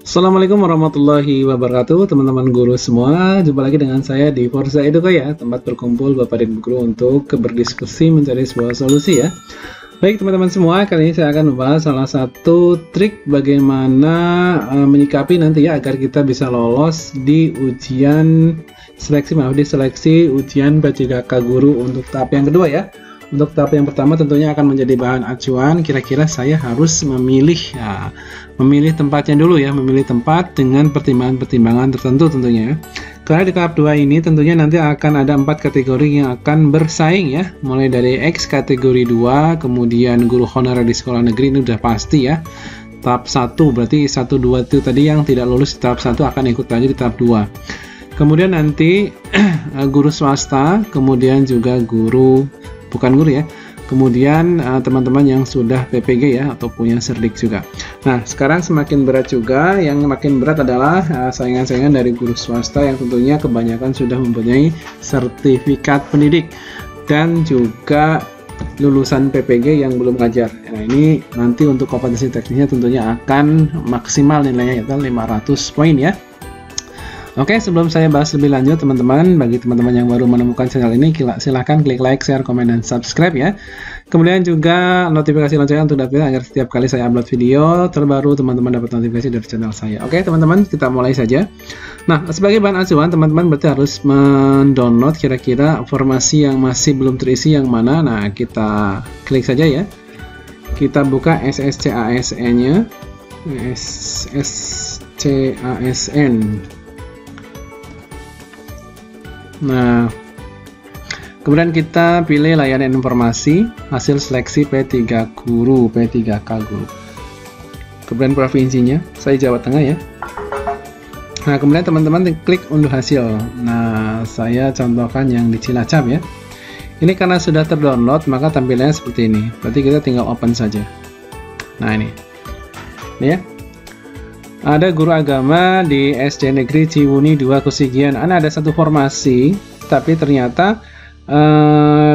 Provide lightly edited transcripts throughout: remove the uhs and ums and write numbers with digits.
Assalamualaikum warahmatullahi wabarakatuh, teman-teman guru semua. Jumpa lagi dengan saya di Forza Educa ya, tempat berkumpul Bapak dan Guru untuk berdiskusi mencari sebuah solusi ya. Baik teman-teman semua, kali ini saya akan membahas salah satu trik bagaimana menyikapi nanti ya agar kita bisa lolos di ujian seleksi ujian P3K Guru untuk tahap yang kedua ya. Untuk tahap yang pertama tentunya akan menjadi bahan acuan, kira-kira saya harus memilih tempatnya dulu ya, memilih tempat dengan pertimbangan-pertimbangan tertentu tentunya. Karena di tahap 2 ini tentunya nanti akan ada 4 kategori yang akan bersaing ya, mulai dari X kategori 2, kemudian guru honorer di sekolah negeri ini udah pasti ya. Tahap 1 berarti 1, 2 itu tadi yang tidak lulus di tahap 1 akan ikut lagi di tahap 2. Kemudian nanti guru swasta, kemudian juga bukan guru ya, kemudian teman-teman yang sudah PPG ya atau punya serdik juga. Nah sekarang semakin berat juga, yang makin berat adalah saingan-saingan dari guru swasta yang tentunya kebanyakan sudah mempunyai sertifikat pendidik dan juga lulusan PPG yang belum ngajar. Nah ini nanti untuk kompetensi teknisnya tentunya akan maksimal nilainya yaitu 500 poin ya. Oke, sebelum saya bahas lebih lanjut teman-teman, bagi teman-teman yang baru menemukan channel ini, silahkan klik like, share, komen, dan subscribe ya. Kemudian juga notifikasi loncengnya untuk dapatkan agar setiap kali saya upload video terbaru, teman-teman dapat notifikasi dari channel saya. Oke teman-teman, kita mulai saja. Nah, sebagai bahan acuan, teman-teman berarti harus mendownload kira-kira formasi yang masih belum terisi yang mana. Nah, kita klik saja ya. Kita buka SSCASN-nya, SSCASN. Nah, kemudian kita pilih layanan informasi hasil seleksi P3K Guru. Kemudian provinsinya, saya Jawa Tengah ya. Nah, kemudian teman-teman klik unduh hasil. Nah, saya contohkan yang di Cilacap ya. Ini karena sudah terdownload, maka tampilannya seperti ini. Berarti kita tinggal open saja. Nah, ini ya. Ada guru agama di SD Negeri Ciwuni 2 Kusigian. Ada satu formasi, tapi ternyata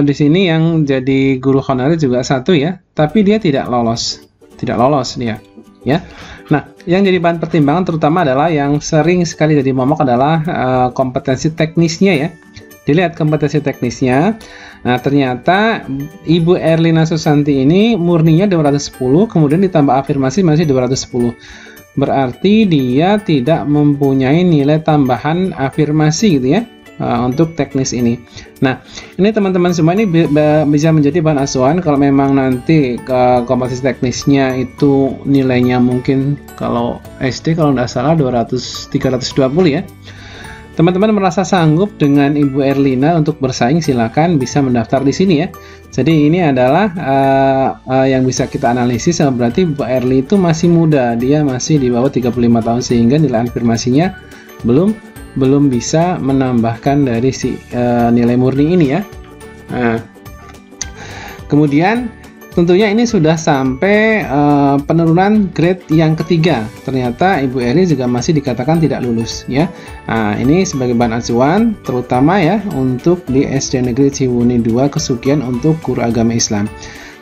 di sini yang jadi guru honorer juga satu ya, tapi dia tidak lolos dia ya. Nah, yang jadi bahan pertimbangan terutama adalah yang sering sekali jadi momok adalah kompetensi teknisnya ya. Dilihat kompetensi teknisnya. Nah, ternyata Ibu Erlina Susanti ini murninya 210, kemudian ditambah afirmasi masih 210. Berarti dia tidak mempunyai nilai tambahan afirmasi gitu ya untuk teknis ini. Nah, ini teman-teman semua ini bisa menjadi bahan acuan kalau memang nanti kompetensi teknisnya itu nilainya mungkin kalau SD kalau tidak salah 320 ya. Teman-teman merasa sanggup dengan Ibu Erlina untuk bersaing, silakan bisa mendaftar di sini ya. Jadi ini adalah yang bisa kita analisis, berarti Bu Erli itu masih muda, dia masih di bawah 35 tahun sehingga nilai afirmasinya belum bisa menambahkan dari nilai murni ini ya. Nah, kemudian tentunya ini sudah sampai penurunan grade yang ketiga. Ternyata Ibu Erli juga masih dikatakan tidak lulus ya. Nah, ini sebagai bahan acuan terutama ya untuk di SD Negeri Ciwuni 2 Kesugian untuk guru agama Islam.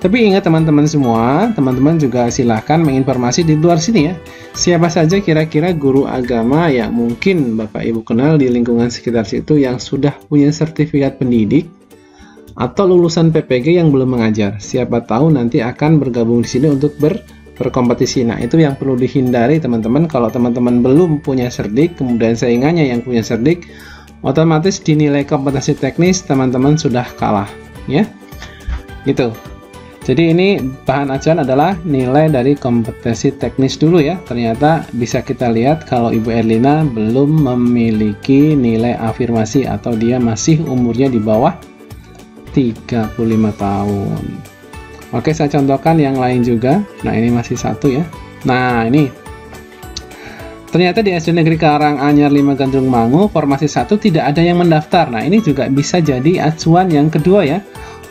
Tapi ingat teman-teman semua, teman-teman juga silahkan menginformasi di luar sini ya. Siapa saja kira-kira guru agama yang mungkin Bapak Ibu kenal di lingkungan sekitar situ yang sudah punya sertifikat pendidik atau lulusan PPG yang belum mengajar. Siapa tahu nanti akan bergabung di sini untuk berkompetisi. Nah, itu yang perlu dihindari teman-teman. Kalau teman-teman belum punya serdik, kemudian saingannya yang punya serdik, otomatis dinilai kompetensi teknis teman-teman sudah kalah, ya. Gitu. Jadi ini bahan acuan adalah nilai dari kompetensi teknis dulu ya. Ternyata bisa kita lihat kalau Ibu Erlina belum memiliki nilai afirmasi atau dia masih umurnya di bawah 35 tahun. Oke, saya contohkan yang lain juga. Nah, ini masih satu ya. Nah, ini ternyata di SD Negeri Karanganyar 5 Gandrung Mangu formasi 1 tidak ada yang mendaftar. Nah, ini juga bisa jadi acuan yang kedua ya.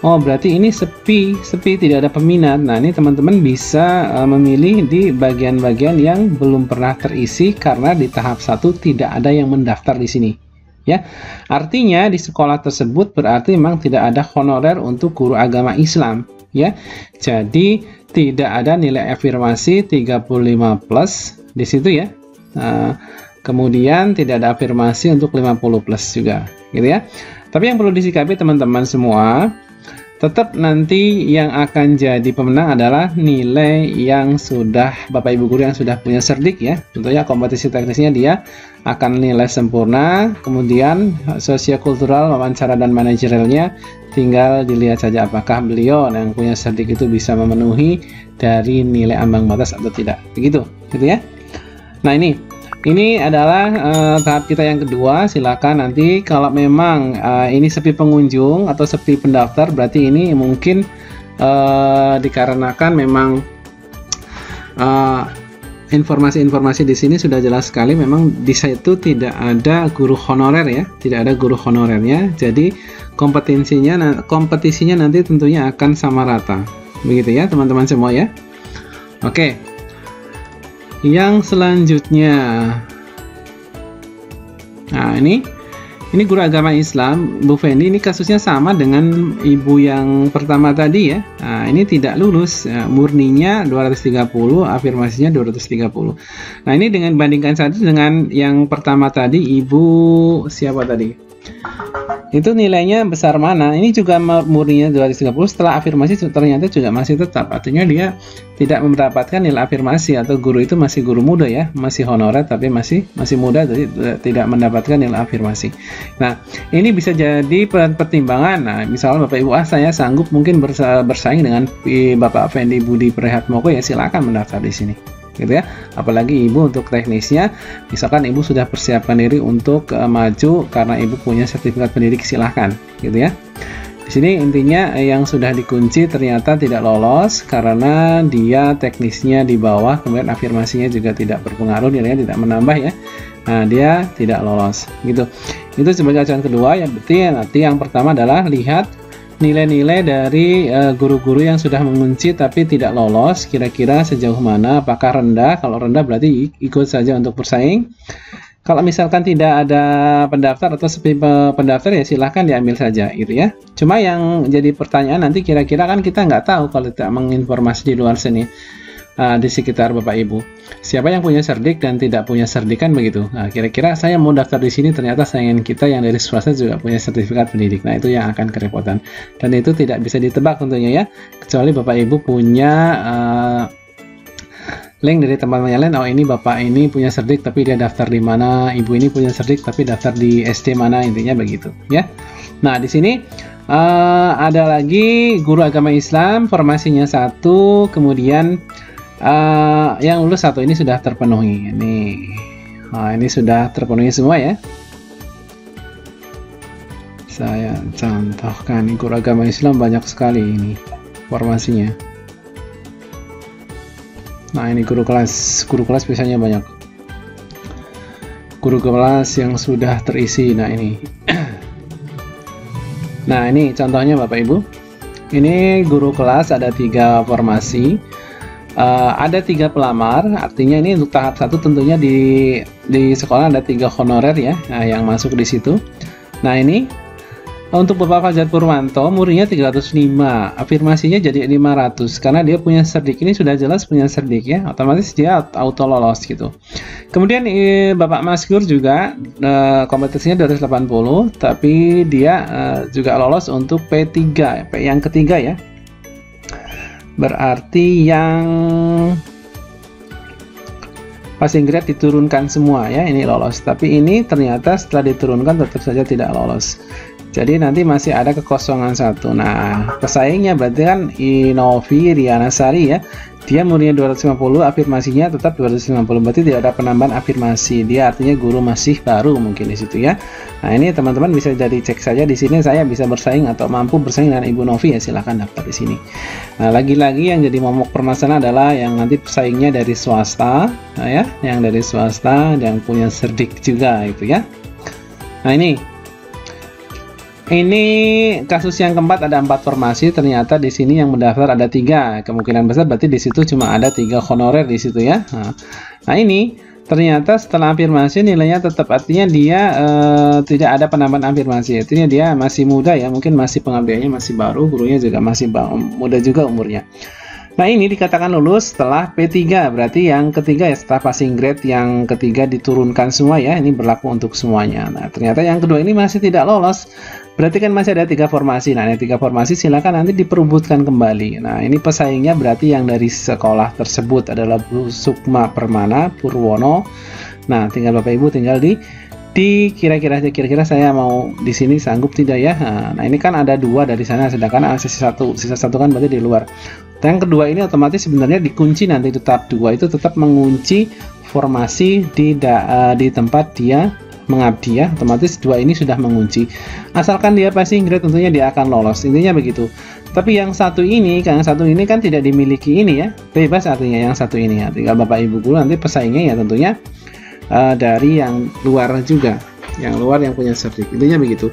Oh, berarti ini sepi, tidak ada peminat. Nah, ini teman-teman bisa memilih di bagian-bagian yang belum pernah terisi karena di tahap 1 tidak ada yang mendaftar di sini. Ya, artinya di sekolah tersebut berarti memang tidak ada honorer untuk guru agama Islam. Ya, jadi tidak ada nilai afirmasi 35 plus di situ ya. Kemudian tidak ada afirmasi untuk 50 plus juga, gitu ya. Tapi yang perlu disikapi teman-teman semua, tetap nanti yang akan jadi pemenang adalah nilai yang sudah Bapak Ibu guru yang sudah punya cerdik ya. Tentunya kompetisi teknisnya dia akan nilai sempurna, kemudian sosiokultural, wawancara dan manajerialnya tinggal dilihat saja apakah beliau yang punya cerdik itu bisa memenuhi dari nilai ambang batas atau tidak. Begitu, gitu ya. Nah, ini adalah tahap kita yang kedua. Silakan nanti kalau memang ini sepi pengunjung atau sepi pendaftar, berarti ini mungkin dikarenakan memang informasi-informasi di sini sudah jelas sekali. Memang di situ tidak ada guru honorer ya, tidak ada guru honorernya. Jadi kompetisinya nanti tentunya akan sama rata. Begitu ya teman-teman semua ya. Oke. Yang selanjutnya, nah ini guru agama Islam Bu Fendi. Ini kasusnya sama dengan ibu yang pertama tadi ya. Nah, ini tidak lulus, murninya 230, afirmasinya 230. Nah, ini dengan bandingkan saja dengan yang pertama tadi, ibu siapa tadi? Itu nilainya besar mana? Ini juga murninya 230, setelah afirmasi ternyata juga masih tetap. Artinya dia tidak mendapatkan nilai afirmasi, atau guru itu masih guru muda ya, masih honorer tapi masih muda, jadi tidak mendapatkan nilai afirmasi. Nah, ini bisa jadi pertimbangan. Nah, misalnya Bapak Ibu, saya sanggup mungkin bersaing dengan Bapak Fendi Budi Prihatmoko, ya silakan mendaftar di sini. Gitu ya. Apalagi ibu untuk teknisnya, misalkan ibu sudah persiapkan diri untuk maju karena ibu punya sertifikat pendidik, silahkan gitu ya. Di sini intinya yang sudah dikunci ternyata tidak lolos karena dia teknisnya di bawah, kemudian afirmasinya juga tidak berpengaruh, nilainya tidak menambah ya. Nah, dia tidak lolos gitu. Itu sebagai acuan kedua ya. Berarti nanti yang pertama adalah lihat nilai-nilai dari guru-guru yang sudah mengunci tapi tidak lolos, kira-kira sejauh mana, apakah rendah? Kalau rendah berarti ikut saja untuk bersaing. Kalau misalkan tidak ada pendaftar atau sepi pendaftar, ya silahkan diambil saja gitu ya. Cuma yang jadi pertanyaan nanti, kira-kira kan kita nggak tahu kalau tidak menginformasi di luar sini, di sekitar Bapak Ibu, siapa yang punya cerdik dan tidak punya cerdik, kan begitu. Nah, kira-kira saya mau daftar di sini, ternyata saingan kita yang dari swasta juga punya sertifikat pendidik. Nah, itu yang akan kerepotan, dan itu tidak bisa ditebak tentunya ya, kecuali Bapak Ibu punya link dari teman-teman yang lain. Oh, ini Bapak ini punya cerdik tapi dia daftar di mana, Ibu ini punya cerdik tapi daftar di SD mana, intinya begitu ya. Nah, di sini ada lagi guru agama Islam, formasinya 1, kemudian yang lulus 1, ini sudah terpenuhi. Ini sudah terpenuhi semua ya. Saya contohkan, guru agama Islam banyak sekali ini formasinya. Nah, ini guru kelas biasanya banyak. Guru kelas yang sudah terisi. Nah, ini. Nah, ini contohnya Bapak Ibu. Ini guru kelas, ada 3 formasi. Ada 3 pelamar, artinya ini untuk tahap 1 tentunya di sekolah ada 3 honorer ya, nah, yang masuk di situ. Nah, ini untuk Bapak Fajar Purwanto, murninya 305, afirmasinya jadi 500 karena dia punya cerdik. Ini sudah jelas punya cerdik ya, otomatis dia auto lolos gitu. Kemudian Bapak Maskur juga kompetisinya 280, tapi dia juga lolos untuk P3, P yang ketiga ya. Berarti yang passing grade diturunkan semua ya, ini lolos. Tapi ini ternyata setelah diturunkan tetap saja tidak lolos. Jadi nanti masih ada kekosongan 1. Nah, pesaingnya berarti kan Inovi Riana Sari ya. Dia murninya 250, afirmasinya tetap 250. Berarti tidak ada penambahan afirmasi. Dia artinya guru masih baru mungkin di situ ya. Nah, ini teman-teman bisa jadi cek saja di sini, saya bisa bersaing atau mampu bersaing dengan Ibu Novi, ya silahkan daftar di sini. Nah, lagi-lagi yang jadi momok permasalahan adalah yang nanti pesaingnya dari swasta, nah, ya, yang dari swasta yang punya cerdik juga itu ya. Nah, ini kasus yang keempat, ada 4 formasi, ternyata di sini yang mendaftar ada 3, kemungkinan besar berarti di situ cuma ada 3 honorer di situ ya. Nah, ini ternyata setelah afirmasi nilainya tetap, artinya dia tidak ada penambahan afirmasi, artinya dia masih muda ya, mungkin masih pengambilannya masih baru, gurunya juga masih muda juga umurnya. Nah, ini dikatakan lulus setelah P3, berarti yang ketiga ya, setelah passing grade yang ketiga diturunkan semua ya, ini berlaku untuk semuanya. Nah, ternyata yang kedua ini masih tidak lolos, berarti kan masih ada 3 formasi. Nah, yang 3 formasi silakan nanti diperebutkan kembali. Nah, ini pesaingnya berarti yang dari sekolah tersebut adalah Bu Sukma Permana Purwono. Nah, tinggal Bapak Ibu tinggal kira-kira saya mau di sini sanggup tidak ya. Nah, ini kan ada 2 dari sana, sedangkan sisa satu kan berarti di luar. Yang kedua ini otomatis sebenarnya dikunci, nanti itu tahap 2 itu tetap mengunci formasi di tempat dia mengabdi ya, otomatis 2 ini sudah mengunci. Asalkan dia passing grade tentunya dia akan lolos, intinya begitu. Tapi yang satu ini kan tidak dimiliki ini ya, bebas artinya yang satu ini ya. Tinggal Bapak Ibu guru nanti pesaingnya ya tentunya dari yang luar juga, yang luar yang punya sertif, intinya begitu.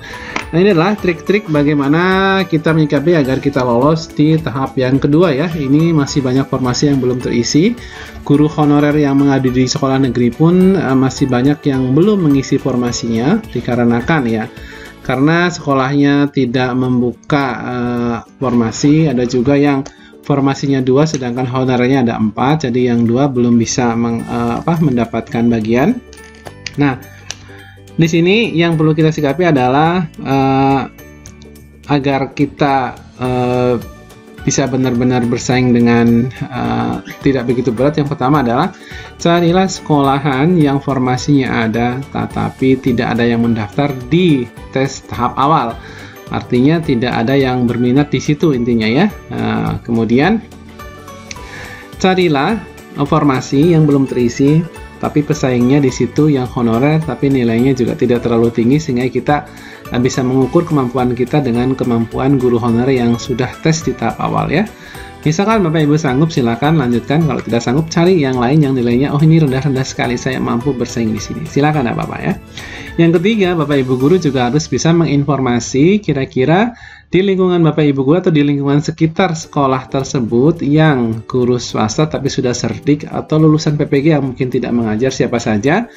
Nah, ini adalah trik-trik bagaimana kita menyikapi agar kita lolos di tahap yang kedua ya. Ini masih banyak formasi yang belum terisi. Guru honorer yang mengabdi di sekolah negeri pun masih banyak yang belum mengisi formasinya, dikarenakan ya karena sekolahnya tidak membuka formasi. Ada juga yang formasinya 2 sedangkan honorernya ada 4, jadi yang 2 belum bisa mendapatkan bagian. Nah, di sini yang perlu kita sikapi adalah agar kita bisa benar-benar bersaing dengan tidak begitu berat. Yang pertama adalah carilah sekolahan yang formasinya ada tetapi tidak ada yang mendaftar di tes tahap awal. Artinya tidak ada yang berminat di situ intinya ya. Kemudian carilah formasi yang belum terisi tapi pesaingnya di situ yang honorer tapi nilainya juga tidak terlalu tinggi sehingga kita bisa mengukur kemampuan kita dengan kemampuan guru honorer yang sudah tes di tahap awal ya. Misalkan Bapak Ibu sanggup silakan lanjutkan, kalau tidak sanggup cari yang lain yang nilainya ini rendah-rendah sekali, saya mampu bersaing di sini. Silakan ya Bapak ya. Yang ketiga, Bapak Ibu guru juga harus bisa menginformasi kira-kira di lingkungan Bapak Ibu guru atau di lingkungan sekitar sekolah tersebut yang guru swasta tapi sudah serdik atau lulusan PPG yang mungkin tidak mengajar siapa saja.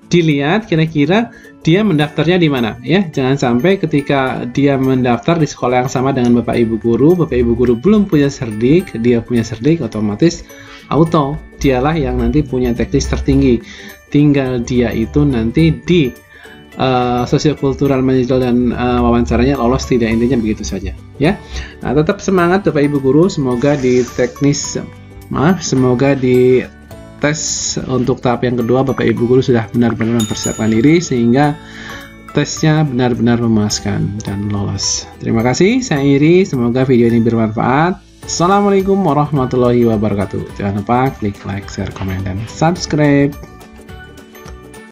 Dilihat kira-kira dia mendaftarnya di mana ya. Jangan sampai ketika dia mendaftar di sekolah yang sama dengan Bapak Ibu guru belum punya serdik, dia punya serdik, otomatis auto dialah yang nanti punya teknis tertinggi. Tinggal dia itu nanti di sosiokultural managerial dan wawancaranya lolos tidak, intinya begitu saja ya. Nah, tetap semangat Bapak Ibu guru, semoga di tes untuk tahap yang kedua Bapak Ibu guru sudah benar-benar mempersiapkan diri sehingga tesnya benar-benar memuaskan dan lolos. Terima kasih, saya Iri, semoga video ini bermanfaat. Assalamualaikum warahmatullahi wabarakatuh. Jangan lupa klik like, share, komen, dan subscribe.